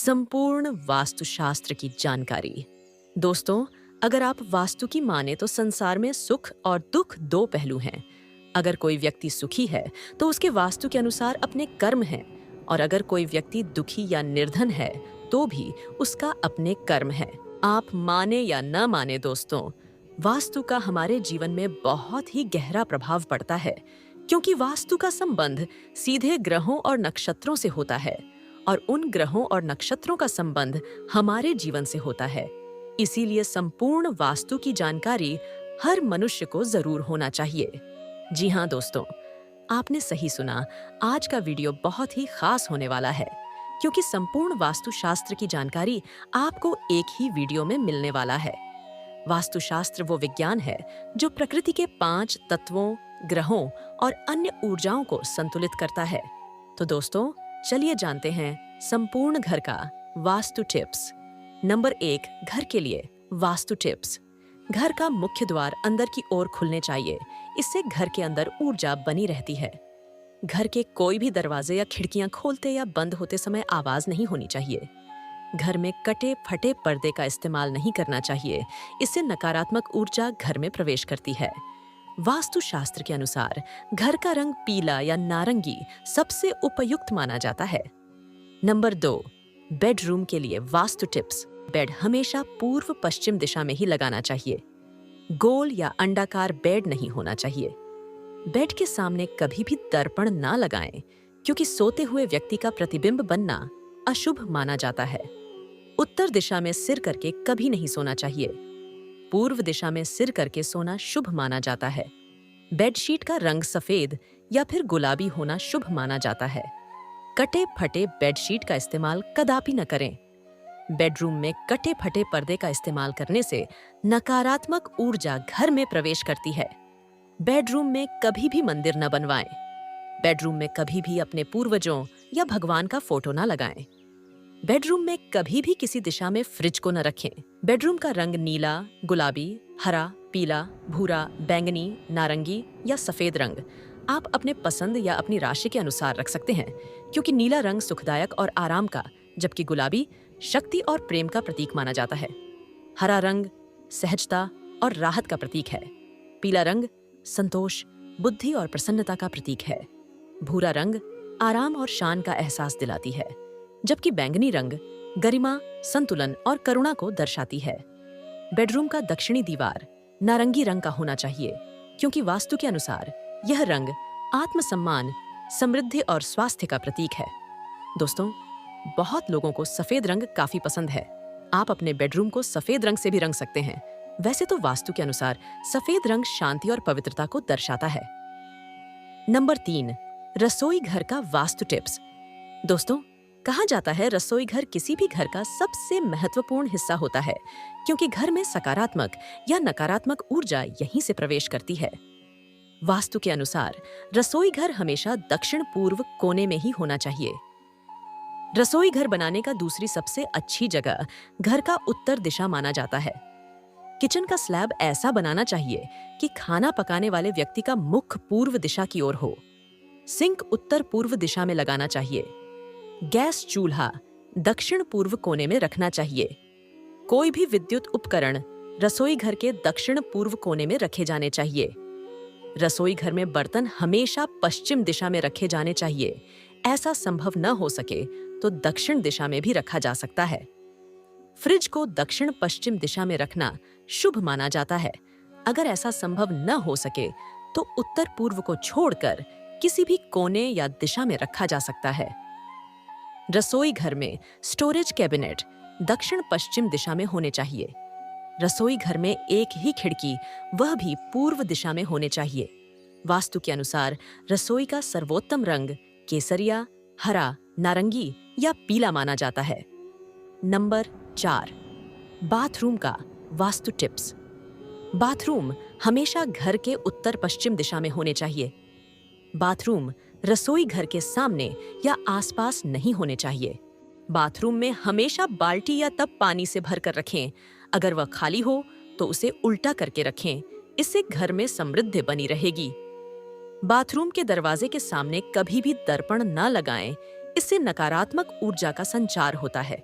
संपूर्ण वास्तुशास्त्र की जानकारी। दोस्तों, अगर आप वास्तु की माने तो संसार में सुख और दुख दो पहलू हैं। अगर कोई व्यक्ति सुखी है तो उसके वास्तु के अनुसार अपने कर्म हैं, और अगर कोई व्यक्ति दुखी या निर्धन है तो भी उसका अपने कर्म है। आप माने या न माने दोस्तों, वास्तु का हमारे जीवन में बहुत ही गहरा प्रभाव पड़ता है, क्योंकि वास्तु का संबंध सीधे ग्रहों और नक्षत्रों से होता है, और उन ग्रहों और नक्षत्रों का संबंध हमारे जीवन से होता है। इसीलिए संपूर्ण वास्तु की जानकारी हर मनुष्य को जरूर होना चाहिए। जी हाँ दोस्तों, आपने सही सुना। आज का वीडियो बहुत ही खास होने वाला है, क्योंकि संपूर्ण वास्तुशास्त्र की जानकारी आपको एक ही वीडियो में मिलने वाला है। वास्तुशास्त्र वो विज्ञान है जो प्रकृति के 5 तत्वों, ग्रहों और अन्य ऊर्जाओं को संतुलित करता है। तो दोस्तों, चलिए जानते हैं संपूर्ण घर का वास्तु टिप्स। नंबर 1, घर के लिए वास्तु टिप्स। घर का मुख्य द्वार अंदर की ओर खुलने चाहिए। इससे घर के अंदर ऊर्जा बनी रहती है। घर के कोई भी दरवाजे या खिड़कियां खोलते या बंद होते समय आवाज नहीं होनी चाहिए। घर में कटे फटे पर्दे का इस्तेमाल नहीं करना चाहिए। इससे नकारात्मक ऊर्जा घर में प्रवेश करती है। वास्तुशास्त्र के अनुसार घर का रंग पीला या नारंगी सबसे उपयुक्त माना जाता है। नंबर 2, बेडरूम के लिए वास्तु टिप्स। बेड हमेशा पूर्व पश्चिम दिशा में ही लगाना चाहिए। गोल या अंडाकार बेड नहीं होना चाहिए। बेड के सामने कभी भी दर्पण ना लगाएं, क्योंकि सोते हुए व्यक्ति का प्रतिबिंब बनना अशुभ माना जाता है। उत्तर दिशा में सिर करके कभी नहीं सोना चाहिए। पूर्व दिशा में सिर करके सोना शुभ माना जाता है। बेडशीट का रंग सफेद या फिर गुलाबी होना शुभ माना जाता है। कटे फटे बेडशीट का इस्तेमाल कदापि न करें। बेडरूम में कटे फटे पर्दे का इस्तेमाल करने से नकारात्मक ऊर्जा घर में प्रवेश करती है। बेडरूम में कभी भी मंदिर न बनवाएं। बेडरूम में कभी भी अपने पूर्वजों या भगवान का फोटो न लगाएं। बेडरूम में कभी भी किसी दिशा में फ्रिज को न रखें। बेडरूम का रंग नीला, गुलाबी, हरा, पीला, भूरा, बैंगनी, नारंगी या सफेद रंग आप अपने पसंद या अपनी राशि के अनुसार रख सकते हैं, क्योंकि नीला रंग सुखदायक और आराम का, जबकि गुलाबी शक्ति और प्रेम का प्रतीक माना जाता है। हरा रंग सहजता और राहत का प्रतीक है। पीला रंग संतोष, बुद्धि और प्रसन्नता का प्रतीक है। भूरा रंग आराम और शान का एहसास दिलाती है, जबकि बैंगनी रंग गरिमा, संतुलन और करुणा को दर्शाती है। बेडरूम का दक्षिणी दीवार नारंगी रंग का होना चाहिए, क्योंकि वास्तु के अनुसार यह रंग आत्मसम्मान, समृद्धि और स्वास्थ्य का प्रतीक है। दोस्तों, बहुत लोगों को सफेद रंग काफी पसंद है। आप अपने बेडरूम को सफेद रंग से भी रंग सकते हैं। वैसे तो वास्तु के अनुसार सफेद रंग शांति और पवित्रता को दर्शाता है। नंबर 3, रसोई घर का वास्तु टिप्स। दोस्तों, कहा जाता है रसोई घर किसी भी घर का सबसे महत्वपूर्ण हिस्सा होता है, क्योंकि घर में सकारात्मक या नकारात्मक ऊर्जा यहीं से प्रवेश करती है। वास्तु के अनुसार रसोई घर हमेशा दक्षिण पूर्व कोने में ही होना चाहिए। रसोई घर बनाने का दूसरी सबसे अच्छी जगह घर का उत्तर दिशा माना जाता है। किचन का स्लैब ऐसा बनाना चाहिए कि खाना पकाने वाले व्यक्ति का मुख पूर्व दिशा की ओर हो। सिंक उत्तर पूर्व दिशा में लगाना चाहिए। गैस चूल्हा दक्षिण पूर्व कोने में रखना चाहिए। कोई भी विद्युत उपकरण रसोई घर के दक्षिण पूर्व कोने में रखे जाने चाहिए। रसोई घर में बर्तन हमेशा पश्चिम दिशा में रखे जाने चाहिए। ऐसा संभव न हो सके तो दक्षिण दिशा में भी रखा जा सकता है। फ्रिज को दक्षिण पश्चिम दिशा में रखना शुभ माना जाता है। अगर ऐसा संभव न हो सके तो उत्तर पूर्व को छोड़कर किसी भी कोने या दिशा में रखा जा सकता है। रसोई घर में स्टोरेज कैबिनेट दक्षिण पश्चिम दिशा में होने चाहिए। रसोई घर में एक ही खिड़की, वह भी पूर्व दिशा में होने चाहिए। वास्तु के अनुसार रसोई का सर्वोत्तम रंग केसरिया, हरा, नारंगी या पीला माना जाता है। नंबर 4, बाथरूम का वास्तु टिप्स। बाथरूम हमेशा घर के उत्तर पश्चिम दिशा में होने चाहिए। बाथरूम रसोई घर के सामने या आसपास नहीं होने चाहिए। बाथरूम में हमेशा बाल्टी या टब पानी से भरकर रखें। अगर वह खाली हो तो उसे उल्टा करके रखें। इससे घर में समृद्धि बनी रहेगी। बाथरूम के दरवाजे के सामने कभी भी दर्पण न लगाएं। इससे नकारात्मक ऊर्जा का संचार होता है।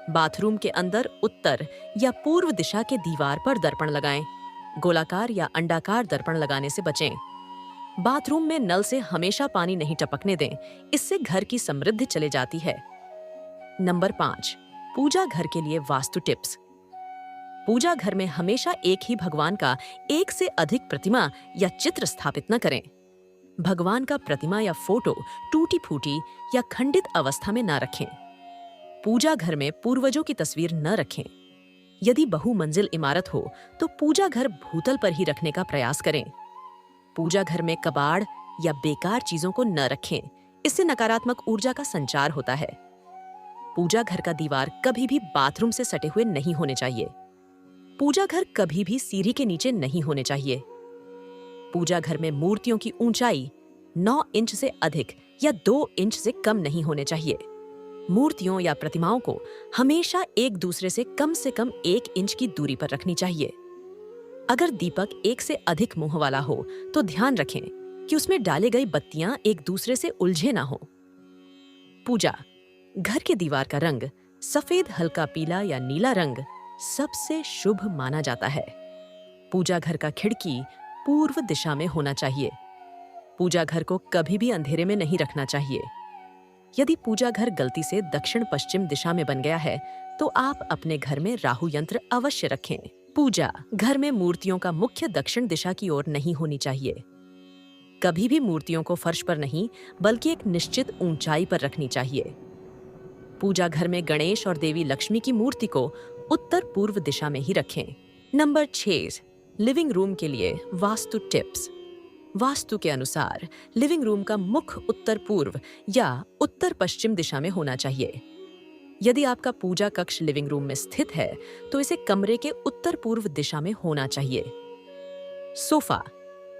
बाथरूम के अंदर उत्तर या पूर्व दिशा के दीवार पर दर्पण लगाएं। गोलाकार या अंडाकार दर्पण लगाने से बचें। बाथरूम में नल से हमेशा पानी नहीं टपकने दें, इससे घर की समृद्धि चले जाती है। नंबर 5, पूजा घर के लिए वास्तु टिप्स। पूजा घर में हमेशा एक ही भगवान का एक से अधिक प्रतिमा या चित्र स्थापित न करें। भगवान का प्रतिमा या फोटो टूटी फूटी या खंडित अवस्था में न रखें। पूजा घर में पूर्वजों की तस्वीर न रखें। यदि बहुमंजिल इमारत हो तो पूजा घर भूतल पर ही रखने का प्रयास करें। पूजा घर में कबाड़ या बेकार चीजों को न रखें, इससे नकारात्मक ऊर्जा का संचार होता है। पूजा घर का दीवार कभी भी बाथरूम से सटे हुए नहीं होने चाहिए। पूजा घर कभी भी सीढ़ी के नीचे नहीं होने चाहिए। पूजा घर में मूर्तियों की ऊंचाई 9 इंच से अधिक या 2 इंच से कम नहीं होने चाहिए। मूर्तियों या प्रतिमाओं को हमेशा एक दूसरे से कम 1 इंच की दूरी पर रखनी चाहिए। अगर दीपक एक से अधिक मुंह वाला हो तो ध्यान रखें कि उसमें डाले गई बत्तियां एक दूसरे से उलझे ना हो। पूजा घर के दीवार का रंग सफेद, हल्का पीला या नीला रंग सबसे शुभ माना जाता है। पूजा घर का खिड़की पूर्व दिशा में होना चाहिए। पूजा घर को कभी भी अंधेरे में नहीं रखना चाहिए। यदि पूजा घर गलती से दक्षिण पश्चिम दिशा में बन गया है तो आप अपने घर में राहु यंत्र अवश्य रखें। पूजा घर में मूर्तियों का मुख्य दक्षिण दिशा की ओर नहीं होनी चाहिए। कभी भी मूर्तियों को फर्श पर नहीं बल्कि एक निश्चित ऊंचाई पर रखनी चाहिए। पूजा घर में गणेश और देवी लक्ष्मी की मूर्ति को उत्तर पूर्व दिशा में ही रखें। नंबर 6, लिविंग रूम के लिए वास्तु टिप्स। वास्तु के अनुसार लिविंग रूम का मुख उत्तर पूर्व या उत्तर पश्चिम दिशा में होना चाहिए। यदि आपका पूजा कक्ष लिविंग रूम में स्थित है तो इसे कमरे के उत्तर पूर्व दिशा में होना चाहिए। सोफा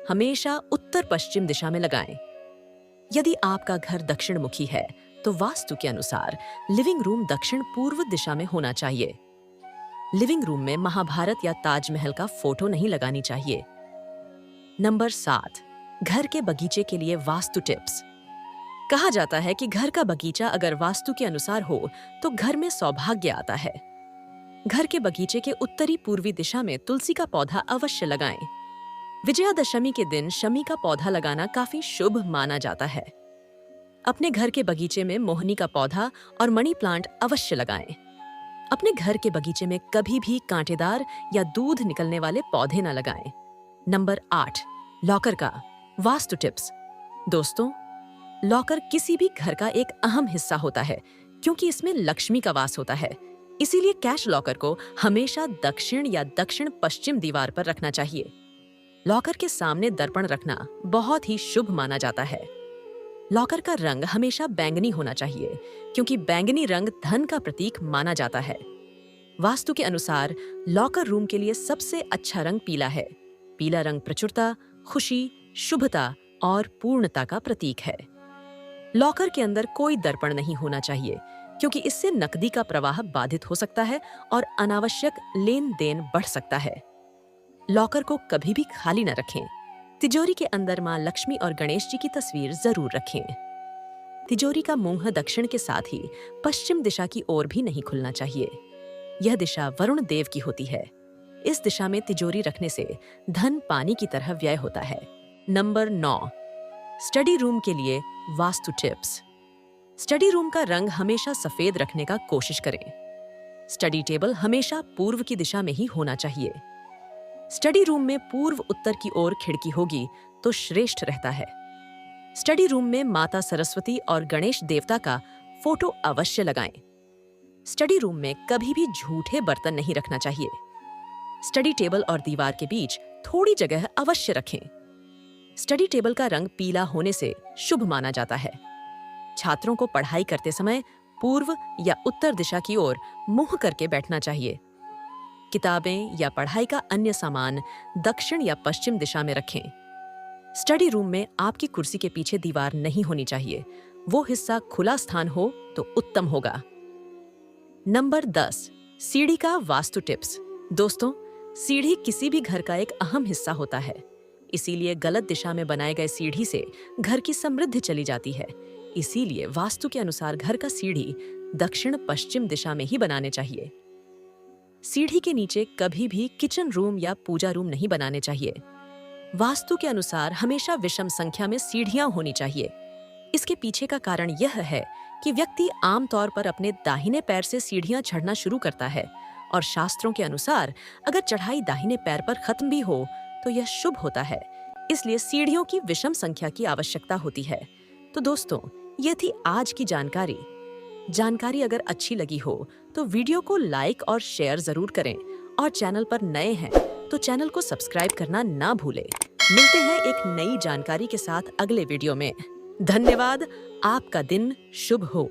हमेशा उत्तर पश्चिम दिशा में लगाएं। यदि आपका घर दक्षिण मुखी है तो वास्तु के अनुसार लिविंग रूम दक्षिण पूर्व दिशा में होना चाहिए। लिविंग रूम में महाभारत या ताजमहल का फोटो नहीं लगानी चाहिए। नंबर 7, घर के बगीचे के लिए वास्तु टिप्स। कहा जाता है कि घर का बगीचा अगर वास्तु के अनुसार हो तो घर में सौभाग्य आता है। घर के बगीचे के उत्तरी पूर्वी दिशा में तुलसी का पौधा अवश्य लगाएं। विजयादशमी के दिन शमी का पौधा लगाना काफी शुभ माना जाता है। अपने घर के बगीचे में मोहनी का पौधा और मनी प्लांट अवश्य लगाएं। अपने घर के बगीचे में कभी भी कांटेदार या दूध निकलने वाले पौधे न लगाएं। नंबर 8, लॉकर का वास्तु टिप्स। दोस्तों, लॉकर किसी भी घर का एक अहम हिस्सा होता है क्योंकि इसमें लक्ष्मी का वास होता है। इसीलिए कैश लॉकर को हमेशा दक्षिण या दक्षिण पश्चिम दीवार पर रखना चाहिए। लॉकर के सामने दर्पण रखना बहुत ही शुभ माना जाता है। लॉकर का रंग हमेशा बैंगनी होना चाहिए क्योंकि बैंगनी रंग धन का प्रतीक माना जाता है। वास्तु के अनुसार लॉकर रूम के लिए सबसे अच्छा रंग पीला है। पीला रंग प्रचुरता, खुशी, शुभता और पूर्णता का प्रतीक है। लॉकर के अंदर कोई दर्पण नहीं होना चाहिए क्योंकि इससे नकदी का प्रवाह बाधित हो सकता है और अनावश्यक लेन देन बढ़ सकता है। लॉकर को कभी भी खाली न रखें। तिजोरी के अंदर मां लक्ष्मी और गणेश जी की तस्वीर जरूर रखें। तिजोरी का मुंह दक्षिण के साथ ही पश्चिम दिशा की ओर भी नहीं खुलना चाहिए। यह दिशा वरुण देव की होती है। इस दिशा में तिजोरी रखने से धन पानी की तरह व्यय होता है। नंबर 9, स्टडी रूम के लिए वास्तु टिप्स। स्टडी रूम का रंग हमेशा सफेद रखने का कोशिश करें। स्टडी टेबल हमेशा पूर्व की दिशा में ही होना चाहिए। स्टडी रूम में पूर्व उत्तर की ओर खिड़की होगी तो श्रेष्ठ रहता है। स्टडी रूम में माता सरस्वती और गणेश देवता का फोटो अवश्य लगाएं। स्टडी रूम में कभी भी झूठे बर्तन नहीं रखना चाहिए। स्टडी टेबल और दीवार के बीच थोड़ी जगह अवश्य रखें। स्टडी टेबल का रंग पीला होने से शुभ माना जाता है। छात्रों को पढ़ाई करते समय पूर्व या उत्तर दिशा की ओर मुंह करके बैठना चाहिए। किताबें या पढ़ाई का अन्य सामान दक्षिण या पश्चिम दिशा में रखें। स्टडी रूम में आपकी कुर्सी के पीछे दीवार नहीं होनी चाहिए। वो हिस्सा खुला स्थान हो तो उत्तम होगा। नंबर 10, सीढ़ी का वास्तु टिप्स। दोस्तों, सीढ़ी किसी भी घर का एक अहम हिस्सा होता है। इसीलिए गलत दिशा में बनाए गए सीढ़ी से घर की समृद्धि चली जाती है। इसीलिए वास्तु के अनुसार घर का सीढ़ी दक्षिण पश्चिम दिशा में ही बनाने चाहिए। सीढ़ी के नीचे कभी भी किचन रूम या पूजा रूम नहीं बनाने चाहिए। वास्तु के अनुसार हमेशा विषम संख्या में सीढ़ियां होनी चाहिए। इसके पीछे का कारण यह है कि व्यक्ति आमतौर पर अपने दाहिने पैर से सीढ़ियां चढ़ना शुरू करता है और शास्त्रों के अनुसार अगर चढ़ाई दाहिने पैर पर खत्म भी हो तो यह शुभ होता है। इसलिए सीढ़ियों की विषम संख्या की आवश्यकता होती है। तो दोस्तों, ये थी आज की जानकारी अगर अच्छी लगी हो तो वीडियो को लाइक और शेयर जरूर करें और चैनल पर नए हैं तो चैनल को सब्सक्राइब करना ना भूलें। मिलते हैं एक नई जानकारी के साथ अगले वीडियो में। धन्यवाद। आपका दिन शुभ हो।